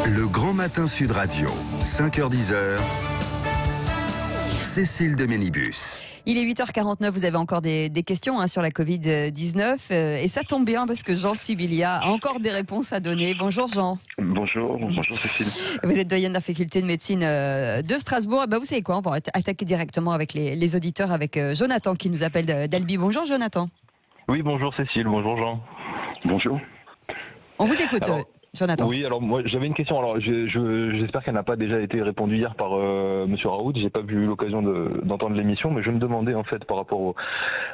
Le Grand Matin Sud Radio, 5h-10h, Cécile de Ménibus. Il est 8h49, vous avez encore des questions sur la Covid-19 et ça tombe bien parce que Jean Sibilia a encore des réponses à donner. Bonjour Jean. Bonjour Cécile. Vous êtes doyenne de la faculté de médecine de Strasbourg. Et vous savez quoi, on va attaquer directement avec les auditeurs, avec Jonathan qui nous appelle d'Albi. Bonjour Jonathan. Oui, bonjour Cécile, bonjour Jean. Bonjour. On vous écoute. Jonathan. Oui, alors moi j'avais une question. Alors j'espère qu'elle n'a pas déjà été répondue hier par Monsieur Raoult. J'ai pas eu l'occasion d'entendre l'émission, mais je me demandais en fait par rapport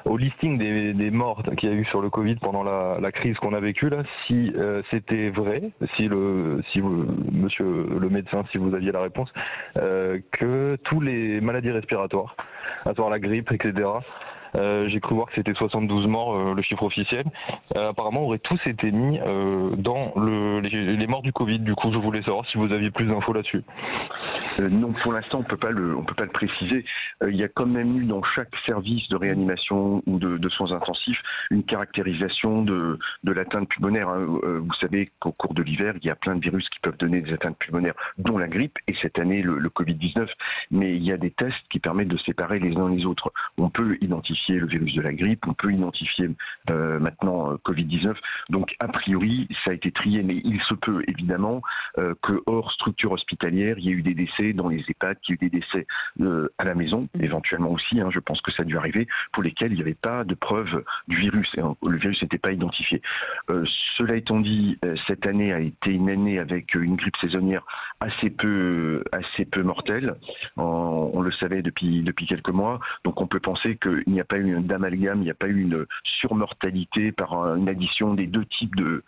au listing des morts qu'il y a eu sur le Covid pendant la crise qu'on a vécue là, si c'était vrai, si vous, Monsieur le médecin, si vous aviez la réponse, que tous les maladies respiratoires, à savoir la grippe, etc. J'ai cru voir que c'était 72 morts, le chiffre officiel. Apparemment, auraient tous été mis dans les morts du Covid. Du coup, je voulais savoir si vous aviez plus d'infos là-dessus. Non, pour l'instant, on peut pas le préciser. Il y a quand même eu dans chaque service de réanimation ou de soins intensifs une caractérisation de l'atteinte pulmonaire. Vous savez qu'au cours de l'hiver, il y a plein de virus qui peuvent donner des atteintes pulmonaires, dont la grippe et cette année le Covid-19. Mais il y a des tests qui permettent de séparer les uns les autres. On peut identifier le virus de la grippe, on peut identifier maintenant Covid-19. Donc a priori, ça a été trié, mais il se peut évidemment que hors structure hospitalière, il y ait eu des décès dans les EHPAD, qu'il y ait eu des décès à la maison, éventuellement aussi, je pense que ça a dû arriver, pour lesquels il n'y avait pas de preuve du virus, et le virus n'était pas identifié. Cela étant dit, cette année a été une année avec une grippe saisonnière assez peu mortelle, on le savait depuis quelques mois, donc on peut penser qu'il n'y a pas eu d'amalgame, il n'y a pas eu une surmortalité par une addition des deux types de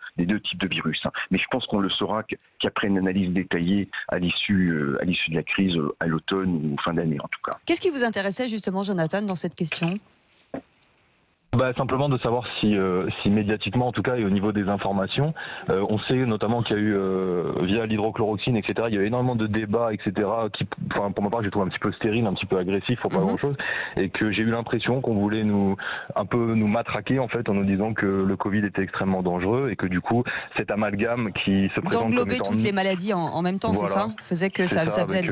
virus. Mais je pense qu'on le saura qu'après une analyse détaillée à l'issue de la crise, à l'automne ou fin d'année en tout cas. Qu'est-ce qui vous intéressait justement, Jonathan, dans cette question ? Simplement de savoir si médiatiquement en tout cas et au niveau des informations, on sait notamment qu'il y a eu via l'hydrochloroquine, etc. Il y a eu énormément de débats, etc. qui, pour ma part, j'ai trouvé un petit peu stérile, un petit peu agressif pour pas grand chose, et que j'ai eu l'impression qu'on voulait nous matraquer en fait en nous disant que le Covid était extrêmement dangereux et que du coup cet amalgame qui se présente d'englober comme étant toutes les maladies en même temps, voilà, c'est ça, faisait que ça faisait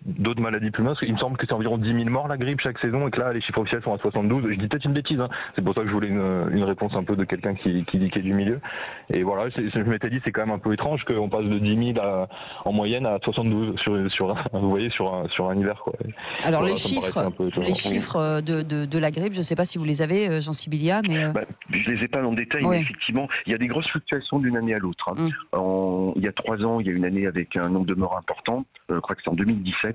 d'autres maladies pulmonaires. Il me semble que c'est environ 10 000 morts la grippe chaque saison et que là les chiffres officiels sont à 72. Je dis peut-être une bêtise, c'est pour ça que je voulais une réponse un peu de quelqu'un qui est du milieu. Et voilà, je m'étais dit c'est quand même un peu étrange qu'on passe de 10 000 en moyenne à 72 vous voyez, sur un hiver quoi. Alors voilà, les chiffres de la grippe, je ne sais pas si vous les avez, Jean Sibilia, mais je les ai pas en détail, mais effectivement, il y a des grosses fluctuations d'une année à l'autre. Il y a 3 ans, il y a une année avec un nombre de morts important. Je crois que c'est en 2017,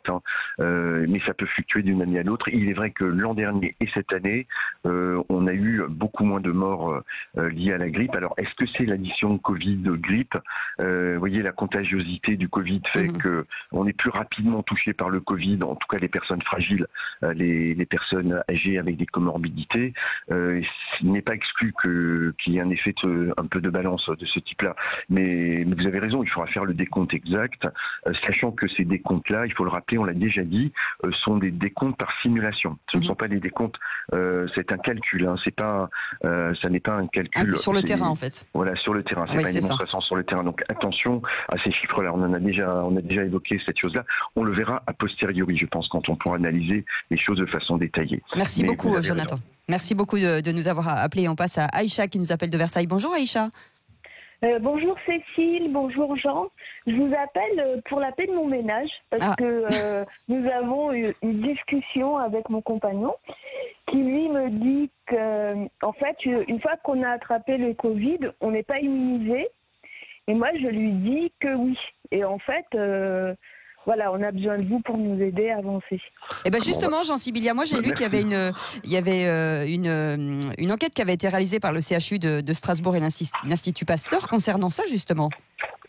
mais ça peut fluctuer d'une année à l'autre. Il est vrai que l'an dernier et cette année, on a eu beaucoup moins de morts liées à la grippe. Alors, est-ce que c'est l'addition Covid-grippe ? Vous voyez, la contagiosité du Covid fait que on est plus rapidement touché par le Covid, en tout cas les personnes fragiles, les personnes âgées avec des comorbidités. Il n'est pas exclu qu'il y ait un effet un peu de balance de ce type-là. Mais vous avez raison, il faudra faire le décompte exact, sachant que ces décomptes-là, il faut le rappeler, on l'a déjà dit, sont des décomptes par simulation. Ce ne sont pas des décomptes, c'est un calcul, ça n'est pas un calcul. Sur le terrain en fait. Voilà, sur le terrain, c'est pas une démonstration sur le terrain. Donc attention à ces chiffres-là, on a déjà évoqué cette chose-là. On le verra a posteriori, je pense, quand on pourra analyser les choses de façon détaillée. Merci beaucoup, Jonathan. Merci beaucoup de nous avoir appelés. On passe à Aïcha qui nous appelle de Versailles. Bonjour Aïcha. Bonjour Cécile, bonjour Jean. Je vous appelle pour la paix de mon ménage parce que nous avons eu une discussion avec mon compagnon qui lui me dit qu'en fait, une fois qu'on a attrapé le Covid, on n'est pas immunisé. Et moi, je lui dis que oui. Et en fait, voilà, on a besoin de vous pour nous aider à avancer. Et ben justement, Jean Sibilia, moi j'ai lu qu'il y avait une enquête qui avait été réalisée par le CHU de Strasbourg et l'Institut Pasteur concernant ça justement.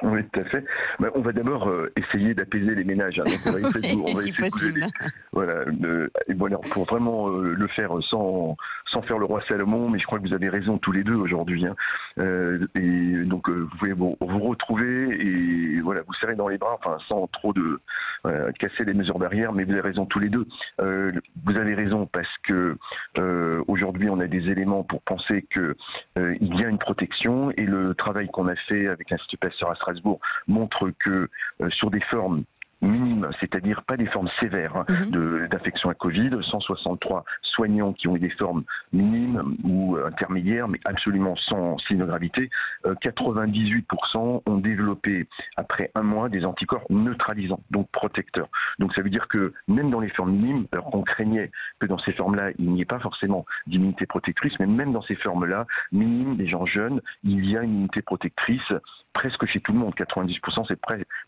Oui, tout à fait. On va d'abord essayer d'apaiser les ménages. Si possible. Voilà, pour vraiment le faire sans faire le roi Salomon, mais je crois que vous avez raison tous les deux aujourd'hui. Et donc vous pouvez vous retrouver et voilà, vous serrer dans les bras, sans trop de casser les mesures barrières, mais vous avez raison tous les deux. Vous avez raison parce que aujourd'hui on a des éléments pour penser que il y a une protection, et le travail qu'on a fait avec l'Institut Pasteur à Strasbourg montre que sur des formes minimes, c'est-à-dire pas des formes sévères d'infection à Covid, 163 soignants qui ont eu des formes minimes ou intermédiaires, mais absolument sans signe de gravité, 98% ont développé après un mois des anticorps neutralisants, donc protecteurs. Donc ça veut dire que même dans les formes minimes, alors qu'on craignait que dans ces formes-là, il n'y ait pas forcément d'immunité protectrice, mais même dans ces formes-là, minimes, des gens jeunes, il y a une immunité protectrice presque chez tout le monde, 90% c'est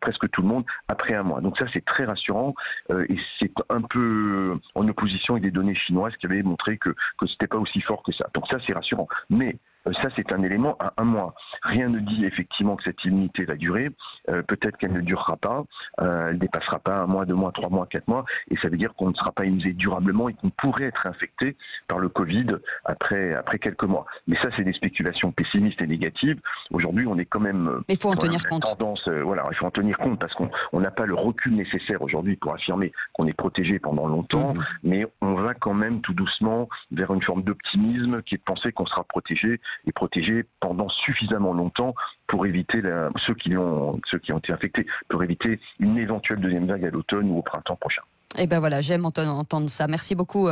presque tout le monde après un mois. Donc ça c'est très rassurant, et c'est un peu en opposition avec des données chinoises qui avaient montré que c'était pas aussi fort que ça. Donc ça c'est rassurant. Mais ça, c'est un élément à un mois. Rien ne dit effectivement que cette immunité va durer. Peut-être qu'elle ne durera pas. Elle ne dépassera pas 1 mois, 2 mois, 3 mois, 4 mois. Et ça veut dire qu'on ne sera pas immunisé durablement et qu'on pourrait être infecté par le Covid après quelques mois. Mais ça, c'est des spéculations pessimistes et négatives. Aujourd'hui, on est quand même... Mais il faut en tenir compte. Voilà, il faut en tenir compte parce qu'on n'a pas le recul nécessaire aujourd'hui pour affirmer qu'on est protégé pendant longtemps. Mais on va quand même tout doucement vers une forme d'optimisme qui est de penser qu'on sera protégé et protégés pendant suffisamment longtemps pour éviter ceux qui ont été infectés, pour éviter une éventuelle deuxième vague à l'automne ou au printemps prochain. Et ben voilà, j'aime entendre ça. Merci beaucoup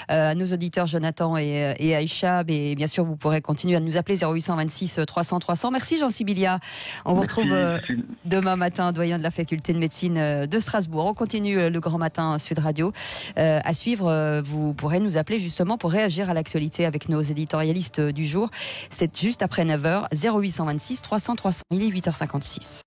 à nos auditeurs Jonathan et Aïcha. Et bien sûr, vous pourrez continuer à nous appeler 0826 300 300. Merci Jean Sibilia. On vous retrouve demain matin, doyen de la faculté de médecine de Strasbourg. On continue le Grand Matin Sud Radio. À suivre, vous pourrez nous appeler justement pour réagir à l'actualité avec nos éditorialistes du jour. C'est juste après 9h, 0826 300 300. Il est 8h56.